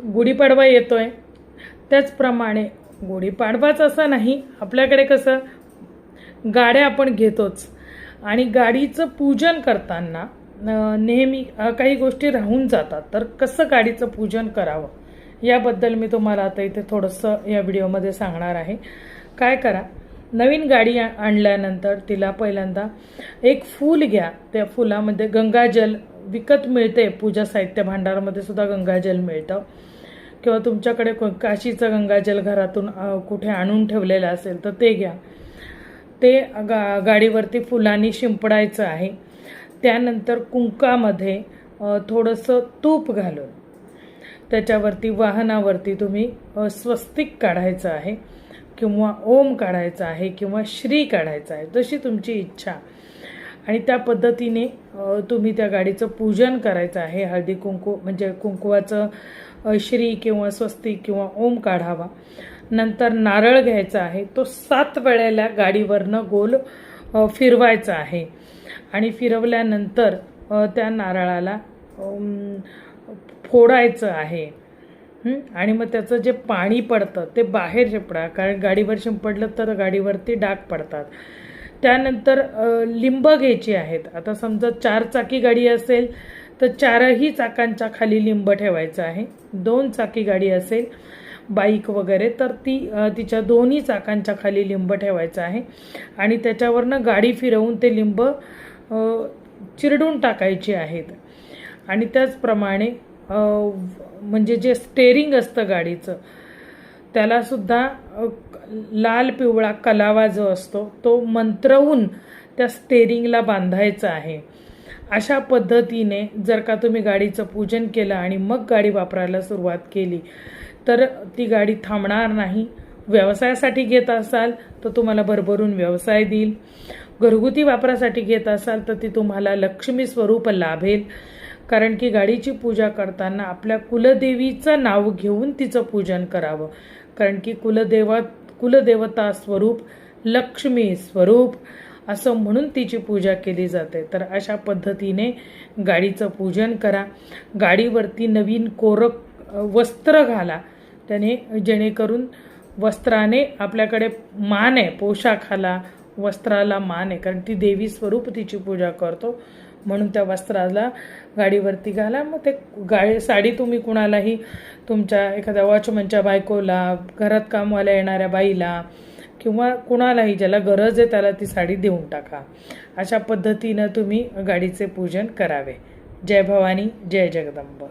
गुढीपाडवा येतोय, त्याचप्रमाणे गुढीपाडवाच असं नाही, आपल्याकडे कसं गाड्या आपण घेतोच आणि गाडीचं पूजन करताना नेहमी काही गोष्टी राहून जातात. तर कसं गाडीचं पूजन करावं याबद्दल मी तुम्हाला आता इथे थोडंसं या व्हिडिओमध्ये सांगणार आहे. काय करा, नवीन गाडी आणल्यानंतर तिला पहिल्यांदा एक फूल घ्या. त्या फुलामध्ये गंगाजल विकत मिळते, पूजा साहित्य भांडारामध्ये सुद्धा गंगाजल मिळतं, किंवा तुमच्याकडे काशीचं गंगाजल घरातून कुठे आणून ठेवलेलं असेल तर ते घ्या. ते गाडीवरती फुलांनी शिंपडायचं आहे. त्यानंतर कुंकामध्ये थोडंसं तूप घालून त्याच्यावरती वाहनावरती तुम्ही स्वस्तिक काढायचं आहे, किंवा ओम काढायचा आहे, किंवा श्री काढायचा आहे, जशी तुमची इच्छा. आणि त्या पद्धतीने तुम्ही त्या गाडीचं पूजन करायचं आहे. हळदी कुंकू म्हणजे कुंकवाचं श्री किंवा स्वस्तिक किंवा ओम काढावा. नंतर नारळ घ्यायचा आहे, तो 7 वेळेला गाडीवरनं गोल फिरवायचा आहे. आणि फिरवल्यानंतर त्या नारळाला फोडायचं आहे. आणि मग त्याचं जे पाणी पडतं ते बाहेर शिंपडा, कारण गाडीवर शिंपडलं तर गाडीवरती डाग पडतात. त्यानंतर लिंब घ्यायची आहेत. आता समजा 4 चाकी गाडी असेल तर 4ही चाकांच्या खाली लिंब ठेवायचं आहे. 2 चाकी गाडी असेल बाईक वगैरे तर तिच्या 2ही चाकांच्या खाली लिंब ठेवायचं आहे. आणि त्याच्यावरनं गाडी फिरवून ते लिंब चिरडून टाकायची आहेत. आणि त्याचप्रमाणे म्हणजे जे स्टेअरिंग असतं गाडीचं त्याला सुद्धा लाल पिवळा कलावा जो असतो तो मंत्रवून त्या स्टेअरिंगला बांधायचा आहे. अशा पद्धतीने जर का तुम्ही गाडीचं पूजन केलं आणि मग गाडी वापरायला सुरुवात केली तर ती गाडी थांबणार नाही. व्यवसायासाठी घेत असाल तर तुम्हाला भरभरून व्यवसाय देईल. घरगुती वापरासाठी घेत असाल तर ती तुम्हाला लक्ष्मी स्वरूप लाभेल. कारण की गाडीची पूजा करताना आपल्या कुलदेवीचं नाव घेऊन तिचं पूजन करावं. कारण की कुलदेवता स्वरूप लक्ष्मी स्वरूप असं म्हणून तिची पूजा केली जाते. तर अशा पद्धतीने गाडीचं पूजन करा. गाडीवरती नवीन कोरक वस्त्र घाला, त्याने जेणेकरून वस्त्राने आपल्याकडे मान आहे, पोशाखाला वस्त्राला मान आहे, कारण ती देवी स्वरूप तिची पूजा करतो म्हणून त्या वस्त्राला गाडीवरती घाला. मग ते साडी तुम्ही कुणालाही, तुमच्या एखाद्या वॉचमनच्या बायकोला, घरात कामवाल्या येणाऱ्या बाईला किंवा कुणालाही ज्याला गरज आहे त्याला ती साडी देऊन टाका. अशा पद्धतीनं तुम्ही गाडीचे पूजन करावे. जय भवानी, जय जगदंब.